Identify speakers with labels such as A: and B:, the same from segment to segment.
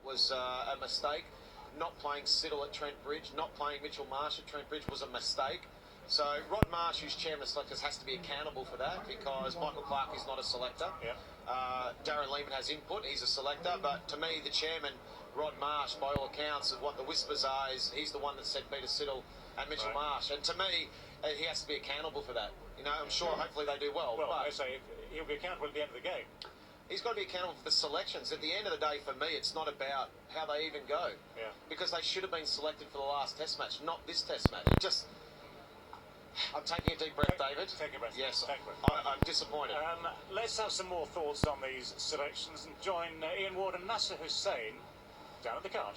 A: was a mistake. Not playing Siddle at Trent Bridge, not playing Mitchell Marsh at Trent Bridge was a mistake. So Rod Marsh, who's chairman of selectors, has to be accountable for that because Michael Clark is not a selector.
B: Yeah.
A: Darren Lehman has input, he's a selector, but to me, the chairman, Rod Marsh, by all accounts, of what the whispers are, is he's the one that said Peter Siddle and Mitchell Marsh. And to me, he has to be accountable for that. You know, I'm sure hopefully they do well.
B: Well,
A: but
B: I say he'll be accountable at the end of the game.
A: He's got to be accountable for the selections. At the end of the day, for me, it's not about how they even go.
B: Yeah.
A: Because they should have been selected for the last Test match, not this Test match. It just... I'm taking a deep breath, David.
B: Take a breath.
A: Yes,
B: Take a breath.
A: I'm disappointed.
B: Let's have some more thoughts on these selections and join Ian Ward and Nasser Hussain down at the card.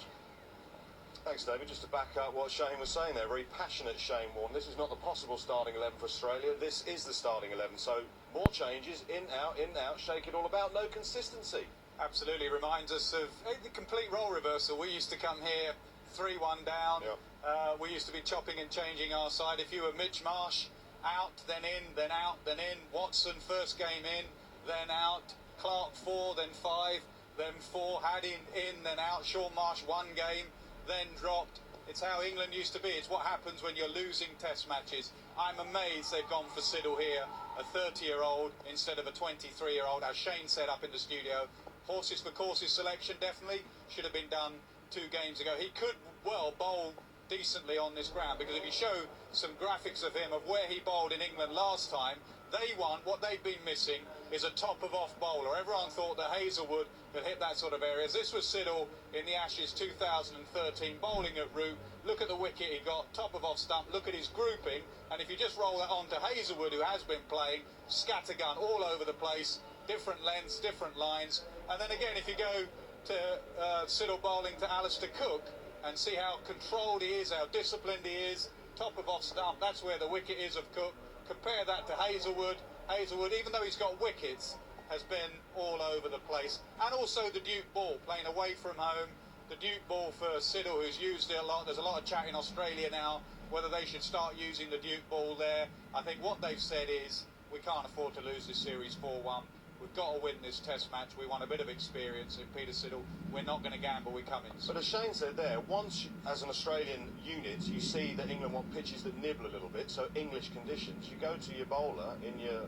C: Thanks, David. Just to back up what Shane was saying there, very passionate Shane Warne. This is not the possible starting 11 for Australia. This is the starting 11. So more changes, in, out, shake it all about. No consistency.
D: Absolutely. Reminds us of the complete role reversal. We used to come here 3-1 down.
C: Yep.
D: We used to be chopping and changing our side. If you were Mitch Marsh, out, then in, then out, then in. Watson, first game in, then out. Clark, 4, then 5, then 4. Haddin, in, then out. Sean Marsh, 1 game, then dropped. It's how England used to be. It's what happens when you're losing Test matches. I'm amazed they've gone for Siddle here, a 30-year-old instead of a 23-year-old. As Shane said up in the studio, horses for courses selection definitely should have been done 2 games ago. He could well bowl decently on this ground, because if you show some graphics of him of where he bowled in England last time, they want what they've been missing is a top of off bowler. Everyone thought that Hazelwood could hit that sort of areas. This was Siddle in the Ashes 2013, bowling at root. Look at the wicket he got, top of off stump. Look at his grouping, and if you just roll that on to Hazelwood, who has been playing scattergun all over the place, different lengths, different lines. And then again, if you go to Siddle bowling to Alistair Cook and see how controlled he is, how disciplined he is, top of off stump, that's where the wicket is of Cook. Compare that to Hazelwood. Hazelwood, even though he's got wickets, has been all over the place. And also the Duke ball, playing away from home. The Duke ball for Siddle, who's used it a lot. There's a lot of chat in Australia now whether they should start using the Duke ball there. I think what they've said is, we can't afford to lose this series 4-1. We've got to win this Test match. We want a bit of experience in Peter Siddle. We're not going to gamble with Cummins.
C: But as Shane said there, once, as an Australian unit, you see that England want pitches that nibble a little bit, so English conditions, you go to your bowler in your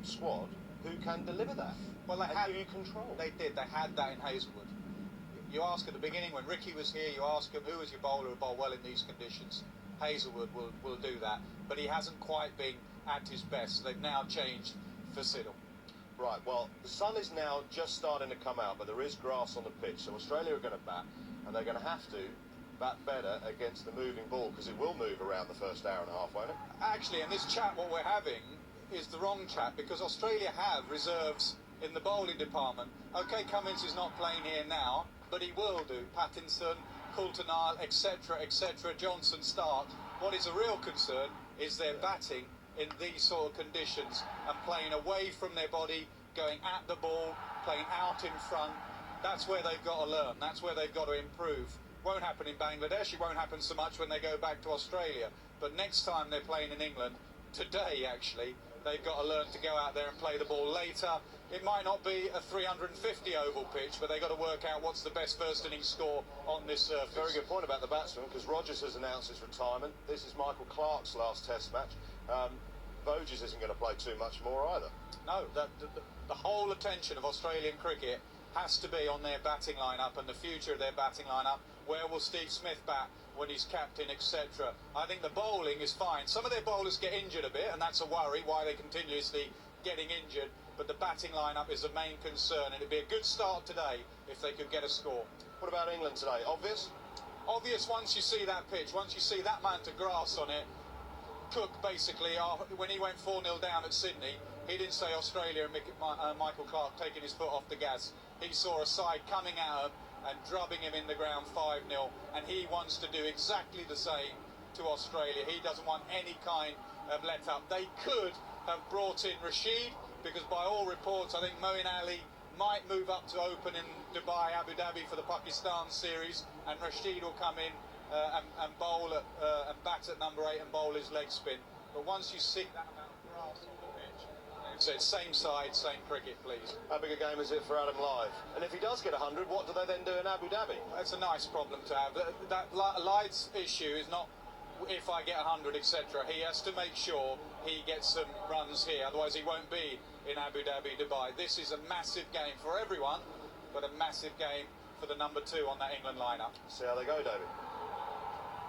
C: squad who can deliver that.
D: Well, they had
C: you control.
D: They did. They had that in Hazelwood. You ask at the beginning, when Ricky was here, you ask him, who is your bowler who bowl well in these conditions? Hazelwood will do that. But he hasn't quite been at his best. They've now changed for Siddle.
C: Right, well, the sun is now just starting to come out, but there is grass on the pitch, so Australia are going to bat, and they're going to have to bat better against the moving ball, because it will move around the first hour and a half, won't it?
D: Actually, in this chat, what we're having is the wrong chat, because Australia have reserves in the bowling department. OK, Cummins is not playing here now, but he will do. Pattinson, Coulter-Nile, etc., etc., Johnson, Stark. What is a real concern is their batting in these sort of conditions and playing away from their body, going at the ball, playing out in front. That's where they've got to learn. That's where they've got to improve. Won't happen in Bangladesh. It won't happen so much when they go back to Australia. But next time they're playing in England, today actually, they've got to learn to go out there and play the ball later. It might not be a 350 oval pitch, but they've got to work out what's the best first innings score on this surface.
C: Very good point about the batsman, because Rogers has announced his retirement. This is Michael Clark's last Test match. Voges isn't going to play too much more either.
D: No, the whole attention of Australian cricket has to be on their batting lineup and the future of their batting lineup. Where will Steve Smith bat when he's captain, etc. I think the bowling is fine. Some of their bowlers get injured a bit, and that's a worry, why they're continuously getting injured. But the batting lineup is the main concern, and it'd be a good start today if they could get a score.
C: What about England today? Obvious?
D: Obvious once you see that pitch, once you see that amount of grass on it. Cook basically, when he went 4-0 down at Sydney, he didn't say Australia and Michael Clark taking his foot off the gas. He saw a side coming at him and drubbing him in the ground 5-0, and he wants to do exactly the same to Australia. He doesn't want any kind of let up. They could have brought in Rashid, because by all reports I think Moeen Ali might move up to open in Dubai, Abu Dhabi for the Pakistan series, and Rashid will come in and bowl at, and bat at number 8 and bowl his leg spin. But once you see that amount of grass on the pitch, So it's same side, same cricket, please.
C: How big a game is it for Adam Live? And if he does get 100, what do they then do in Abu Dhabi?
D: That's a nice problem to have. That Live's issue is not if I get 100, etc. He has to make sure he gets some runs here, otherwise he won't be in Abu Dhabi, Dubai. This is a massive game for everyone, but a massive game for the number 2 on that England lineup.
C: See how they go, David.